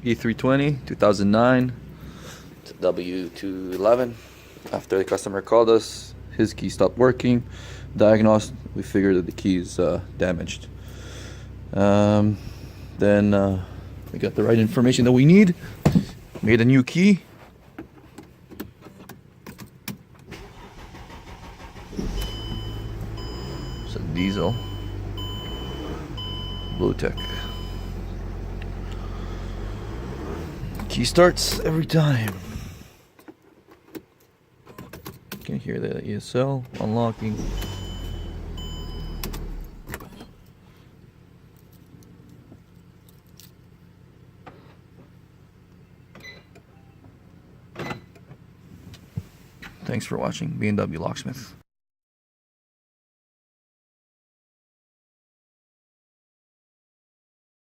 E320, 2009. It's a W211. After the customer called us, his key stopped working. Diagnosed, we figured that the key is damaged. Then we got the right information that we need. Made a new key. It's a diesel. Blue Tech. Key starts every time. You can hear the ESL unlocking. Thanks for watching B&W Locksmith.